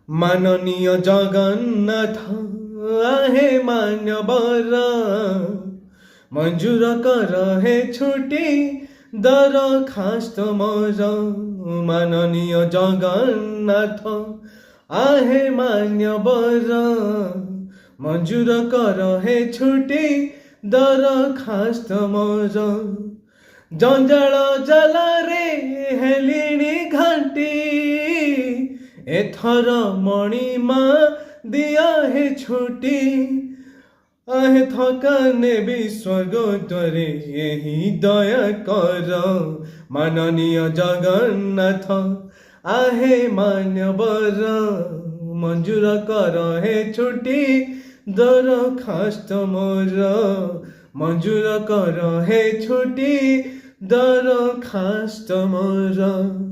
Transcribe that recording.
মাননীয় জগন্নাথ আহে মান্যবর মঞ্জুর কর হে ছুটি দরখাস্ত মোর মাননীয় জগন্নাথ আহে মান্যবর মঞ্জুর কর হে ছুটি দরখাস্ত মোর জঞ্জাଳ ଜାଲରେ ହେଲିଣି ଘାଣ୍ଟି ଏଥର ମଣିମା ଦିଆ ହେ ଛୁଟି आहे थकाने भी स्वर्गोत्तरे यही दया कर माननीय जगन्नाथ आहे मान्यवर मंजूर कर हे छुट्टी दरखास्त मोर मंजूर कर हे छुट्टी दरखास्त मोर।